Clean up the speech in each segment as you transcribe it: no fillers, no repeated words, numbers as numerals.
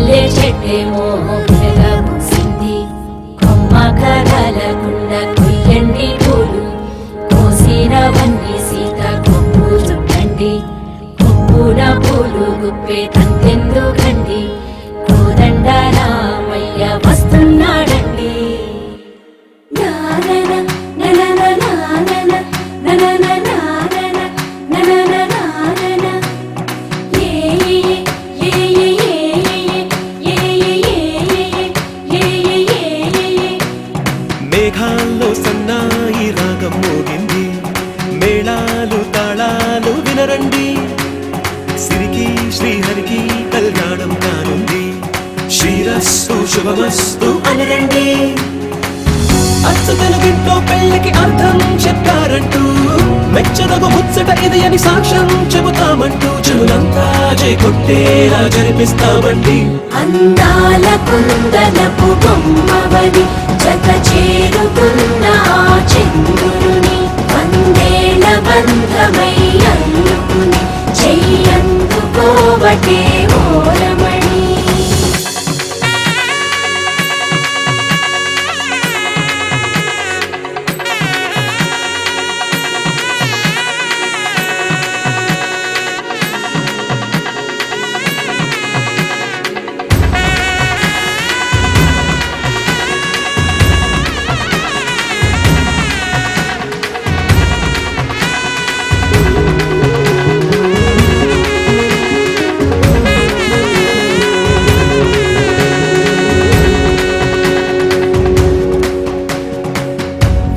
మల్లె చెట్టేమో పిల్లగా పూసింది. కొమ్మ కదలకుండా కొయ్యండి పూలు, కోసినవన్నీ సీత కొప్పు చుట్టండి. కొప్పున పూలు గుప్పే తంతెందుకండి, కోదండ రామయ్య వస్తున్నాడండి. నానన ననన నానన ననన నానన ననన నానన ఏ ఏ ఏ ఏ ఏ ఏ. మేఘాల్లో సన్నాయి రాగం మోగింది, మేళాలు తాళాలు వినరండి. సిరికి శ్రీహరికి కళ్యాణం కానుంది, శ్రీరస్తు శుభమస్తు అనరండి. అచ్చు తెలుగింట్లో పెళ్లికి అర్థం చెప్పారంటూ, మెచ్చదగు ముచ్చట ఇది అని సాక్ష్యం చెబుతామంటూ, జనులంతా చేకొట్టేలా జరిపిస్తామండి. అందాల కుందనపు బొమ్మవని జత చేరుకున్న చంద్రుని, వందేళ్ల బంధమై అల్లుకుని చెయ్యందుకోవటే ఓరమణి.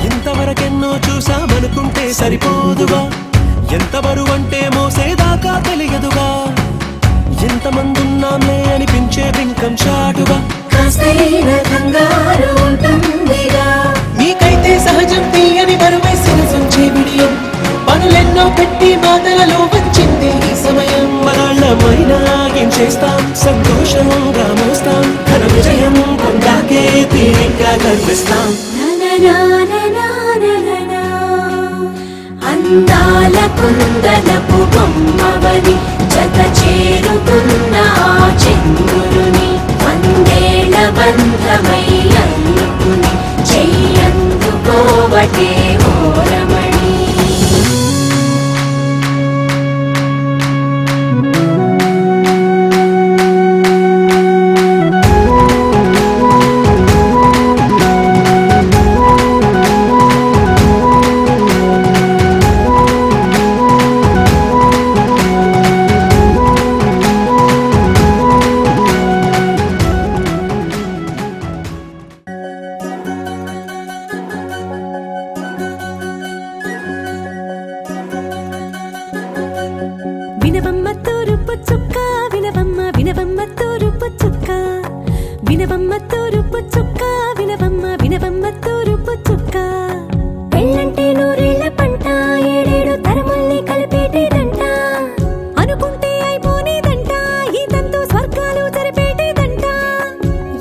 ఇంతవరకెన్నో చూసామనుకుంటే సరిపోదుగా, ఎంత బరువంటే మోసేదాకా తెలియదుగా. ఎంతమందున్నాంలే అనిపించే బింకం చాటుగా, కాస్తైన కంగారు ఉంటుందిగా. నీకైతే సహజం తీయని బరువై సిరసుంచే విడియం, పనులెన్నో పెట్టి మాటలలో వచ్చింది ఈ సమయం. మనాళ్ళమైనా ఏం చేస్తాం, సంతోషంగా మోస్తాం, ఘన విజయం పొందాకే తీరిగ్గా కనిపిస్తాం. అందాల కుందనపు బొమ్మవని జత చేరుకున్న చంద్రుని, వందేళ్ల బంధమై అల్లుకుని చెయ్యందుకోవటే ఓరమణి. వినవమ్మ తూరుపు చుక్క, వినవమ్మ వినవమ్మ తూరుపు చుక్క, వినవమ్మ తూరుపు చుక్క, వినవమ్మ వినవమ్మ తూరుపు చుక్క. పెళ్ళంటే నూరేళ్ల పంట, ఏడేడు తరముల్ని కలిపేటేదంట, అనుకుంటే అయిపోనేదంట, ఈ తంతు స్వర్గాలు జరిపేటేదంట.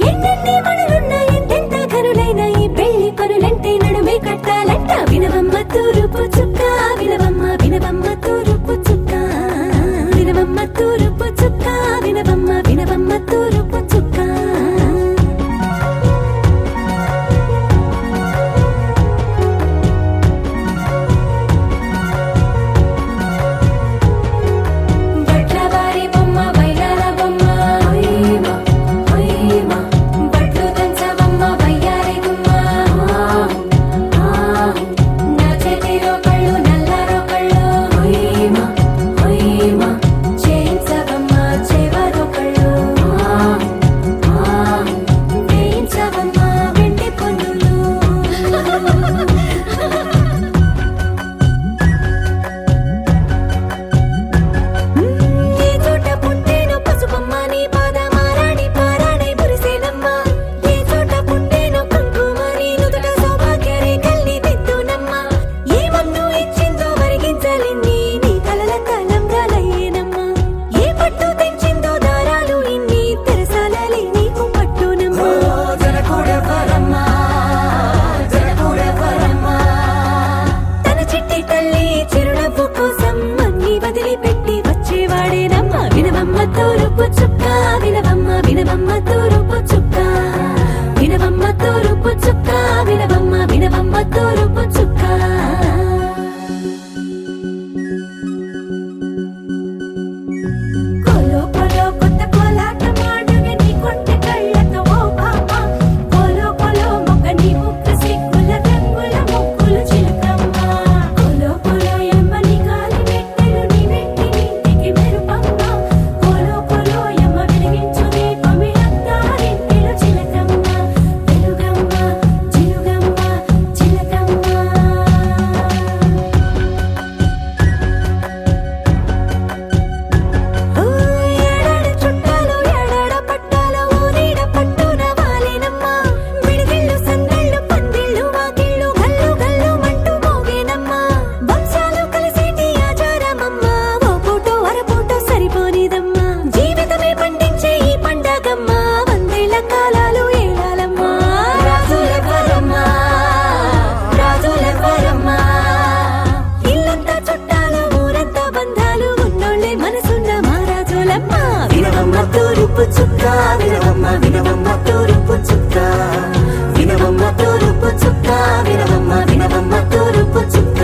ఎన్నెన్ని మనులున్న ఎంతెంత కనులైన ఈ పెళ్లి పనులంటే నడుమే కట్టాలంట. వినవమ్మ తూరుపు చుక్క, వినవమ్మ వినవమ్మ తూరుపు చుక్క, వినవమ్మ తూరుపు చుక్క, వినవమ్మ వినవమ్మ తూరుపు చుక్క. బట్లవారి బొమ్మ బయలాల బొమ్మ, ఓయమా ఓయమా, బట్లు దంచవమ్మ వయ్యారి గుమ్మ, నా చేతిలో కళ్ళు నల్ల వినవమ్మ తూరుపు చుక్క వినవమ్మ తూరుపు చుక్క వినవమ్మ వినవమ్మ తూరుపు చుక్క కోలో కోలో కొత్త కోలాటం ఆడగ నీ కొంటె కళ్ళతో ఓ బామ్మ కోలో కోలో మొక్క నీ ముక్క సిక్కుల రంగుల ముక్కులు చిలకమ్మ కోలో కోలో యమ్మ నీ కాలి మెట్టెలు నీ వెట్టి నింటికి మెరుపమ్మ కోలో కోలో యమ్మ వెలిగించు దీపమి అత్తారింటిలో చిలకమ్మ వెలుగమ్మ చిలుగమ్మ చిలకమ్మ ఏడాడ చుట్టాలు ఏడాడ పట్టాలు ఊరిడ పట్టున వాలినమ్మ విడిగిళ్ళు సందళ్ళు పందిళ్ళు వాకిళ్ళు గల్లు గల్లు మంటూ మోగేనమ్మ వంశాలు కలిసేటి ఆచారమమ్మ ఓ పూటో అరపూటో సరిపోనిదమ్మ జీవితమే పండించే ఈ పండగమ్మ వందేళ్ల కాలాలు ఏడాలమ్మ రాజులెవ్వరమ్మ రాజులెవ్వరమ్మ ఇల్లంతా చుట్టాలు ఊరంతా బంధాలు ఉన్నోళ్ళే మనసున్న మహారాజులమ్మ వినవమ్మ తూరుపు చుక్క వినవమ్మ వినవమ్మ తూరుపు చుక్క వినవమ్మ తూరుపు చుక్క వినవమ్మ వినవమ్మ తూరుపు చుక్క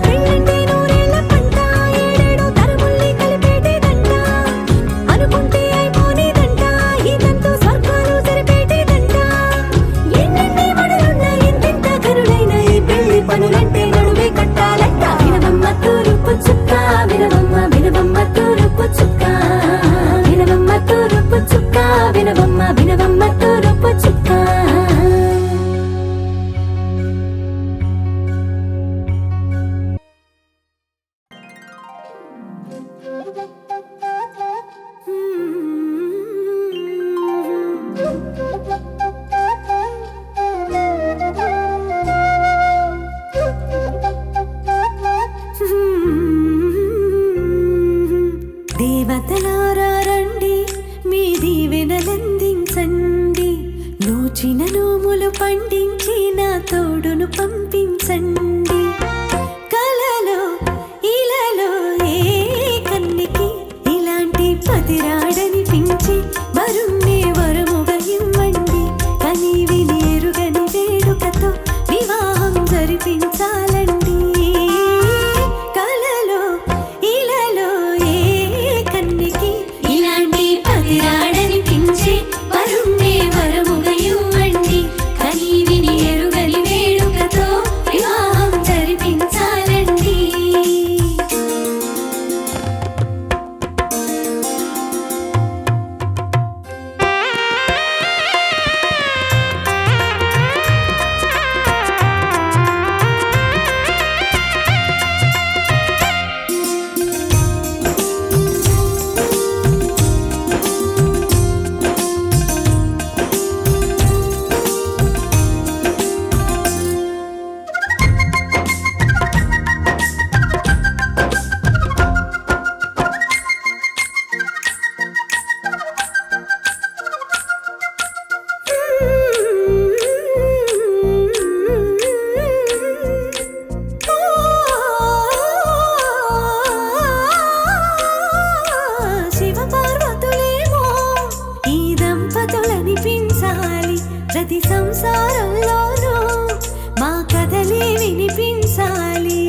పెళ్ళంటే నూరేళ్ల పంట ఏడేడు తరముల్ని కలిపేటేదంట అనుకుంటే అయిపోనేదంట ఇదంతా స్వర్గాలు జరిపేటేదంట ఎన్నెన్ని మడులున్న ఎంతెంత కరుడైన ఈ పెళ్లి పనులంటే నడువే కట్టాలంట వినవమ్మ తూరుపు చుక్క వినవమ్మ వినవమ్మ తూరుపు చుక్క వినవమ్మ తూరుపు చుక్క వినవమ్మ వినవమ్మ తూరుపు చుక్క దేవతలారా రండి మీ దీవెనలందించండి నూచిన నోములు పండించి నా తోడును పంపించండి కలలో ఇలలో ఏ కన్నికి ఇలాంటి పతిరాడనిపించి వరుణ్ణే వరముగా ఇవ్వండి కని విని ఎరుగని వేడుకతో వివాహం జరిపించాలండి కలలో ఇలలో ఏ కన్నికి ఇలాంటి పతిరాడనిపించి వరుణ్ణే వరముగా ఇవ్వండి కని విని ఎరుగని వేడుకతో వివాహం జరిపించాలండి శివపార్వతులేమో ఈ దంపతులనిపించాలి ప్రతి సంసారంలోనూ మా కథలే వినిపించాలి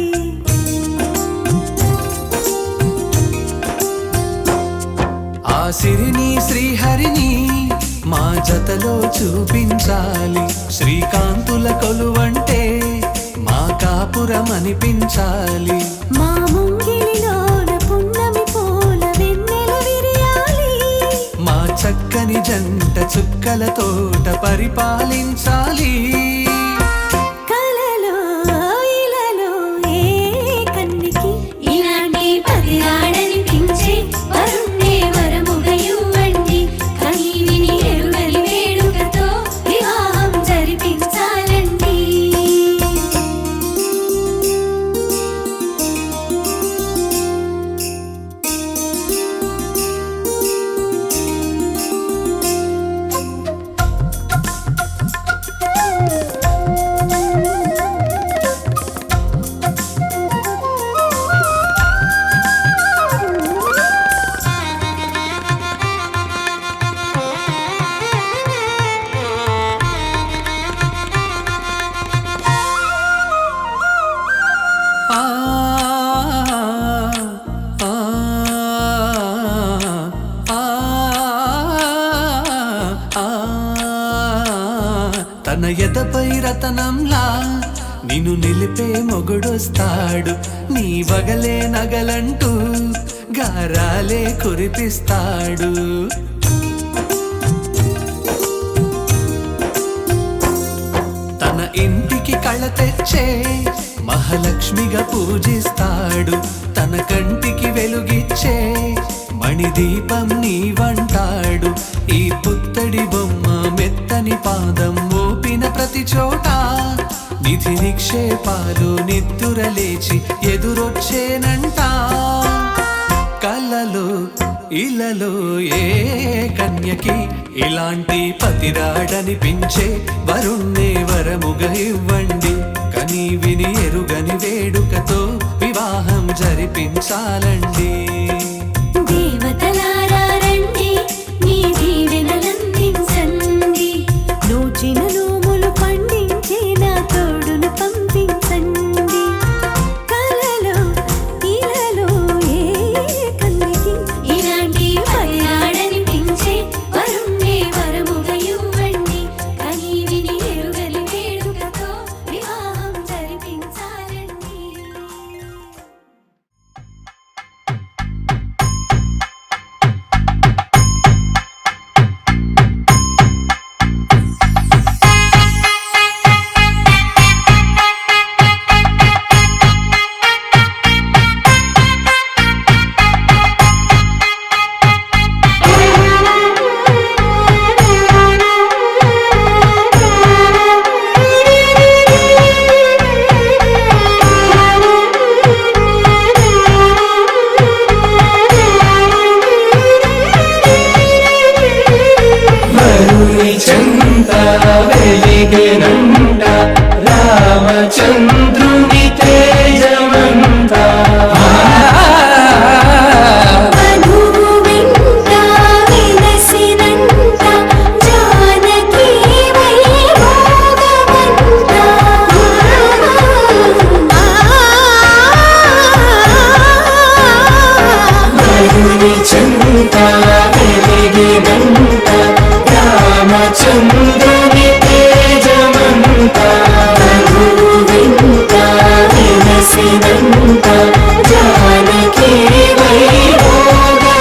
ఆ సిరిని శ్రీహరిని మా జతలో చూపించాలి శ్రీకాంతుల కొలువంటే మా కాపురం అనిపించాలి మా ముంగిలిలోన పున్నమి పూల వెన్నెల విరియాలి మా చక్కని జంట చుక్కల తోట పరిపాలించాలి కలలో ఇలలో ఏ కన్నికి ఇలాంటి పతిరాడనిపించి వరుణ్ణే వరముగా ఇవ్వండి కని విని ఎరుగని వేడుకతో వివాహం జరిపించాలండి తన ఎదపై రతనంలా నిన్ను నిలిపే మొగుడొస్తాడు. నీ వగలే నగలంటూ గారాలే కురిపిస్తాడు. తన ఇంటికి కళ తెచ్చే మహాలక్ష్మిగా పూజిస్తాడు. తన కంటికి వెలుగిచ్చే మణిదీపం నీవంటాడు. ఈ పుత్తడి బొమ్మ మెత్తని పాదం మోపిన ప్రతి చోట నిధి నిక్షేపాలు నిద్దురలేచి ఎదురొచ్చేనంట. కలలో ఇలలో ఏ కన్యకి ఇలాంటి పతిరాడనిపించే వరుణ్ణే వరముగా ఇవ్వండి. కని విని ఎరుగని వేడుకతో వివాహం జరిపించాలండి. దేవతలారా రండి, మీ దీవెనలందించండి. నోచిన నోములు పండించే నా తోడును పంపించండి. కలలో ఇలలో ఏ కన్యకి ఇలాంటి పతిరాడనిపించే వరుణ్ణే వరముగా ఇవ్వండి. కని విని ఎరుగని వేడుకతో వివాహం జరిపించాలండి. వరుని చెంత వెలిగెనంట రామచంద్రుని తేజమంత. వధువు వెంట విలసినంత జానకి వైభోగమంత. వరుని చెంత వెలిగెనంట రామచంద్రుని తేజమంత. వధువు వెంట విలసినంత జానకి వైభోగమంత.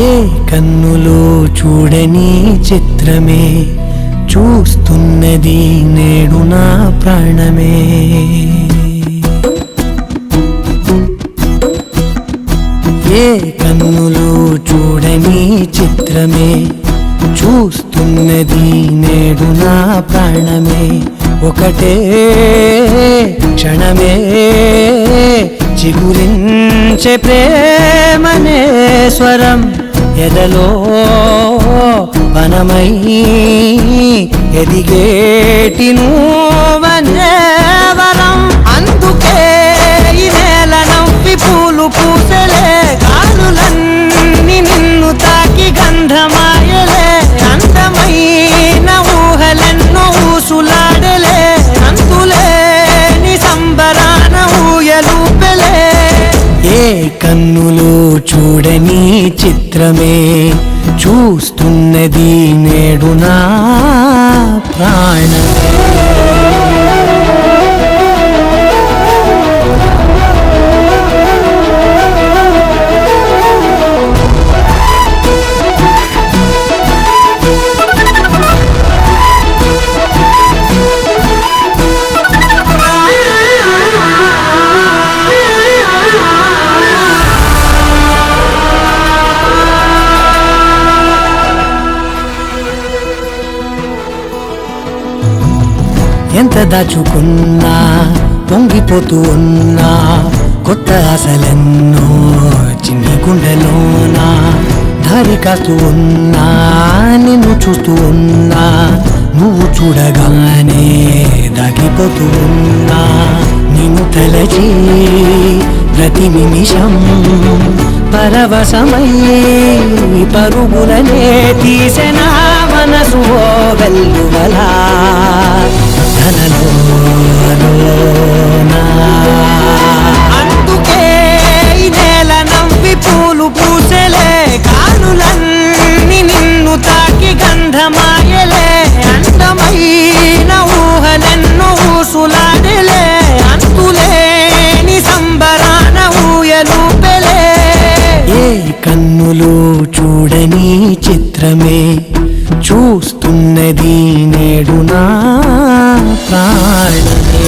ఏ కన్నులో చూడని చిత్రమే చూస్తున్నది నేడు నా ప్రాణమే. ఏ కన్నులో చూడని చిత్రమే చూస్తున్నది నేడు నా ప్రాణమే. ఒకటే క్షణమే చిగురించే ప్రేమనే స్వరం ఎదలో వనమై ఎదిగేటి నువ్వనే వరం. అందుకే ఈ నేల నవ్వి పూలు పూసలే కాలులన్నీ నిన్ను తాకి గంధమాయలే. అందమైన ఊహలెన్నో ఊసులాడలే అంతులేని సంబరాన ఊయలూపెలే. ఏ కన్నులో చూడని చిత్రమే చూస్తున్నది నేడు నా ప్రాణమే. ఎంత దాచుకున్నా పొంగిపోతూ ఉన్నా కొత్త ఆశలెన్నో చిన్ని గుండెలోనా దారి కాస్తూ ఉన్నా నిన్ను చూస్తూ ఉన్నా నువ్వు చూడగానే దాగిపోతూ ఉన్నా నిన్ను తలచి ప్రతి నిమిషం పరవశమై పరుగులనే తీసిన మనసు ఓ వెల్లువలా తనలోనా. అందుకే ఈ నేల నవ్వి పూలు పూసెలే కానులన్నీ నిన్ను తాకి గంధమాయలే అందమైన ఊహలెన్నో ఊసులాడలే అంతులేని సంబరాన ఊయలూపెలే ఏ కన్నులు చూడని చిత్రమే చూస్తున్నది నేడు నా ప్రాణమే.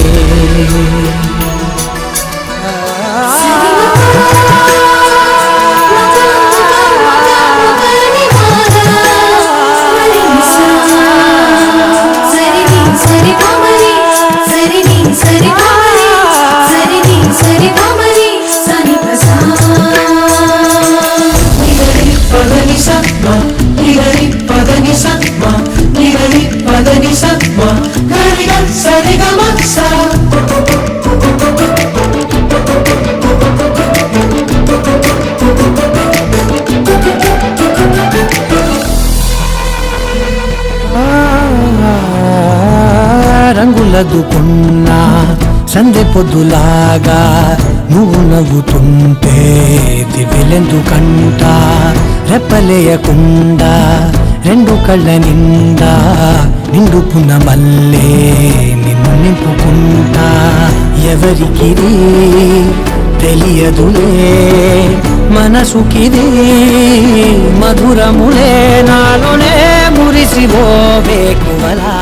రంగులదుకున్నా సందె పొద్దులాగా నువ్వు నవ్వుతుంటే దివిలెందుకంట రెప్పలేయకుండా రెండు కళ్ళ నిండా నిండుకున్న మల్లే నిన్ను నింపుకుంటా ఎవరికిది తెలియదులే మనసుకిది మధురములే నాలోనే మురిసివో వేకువలా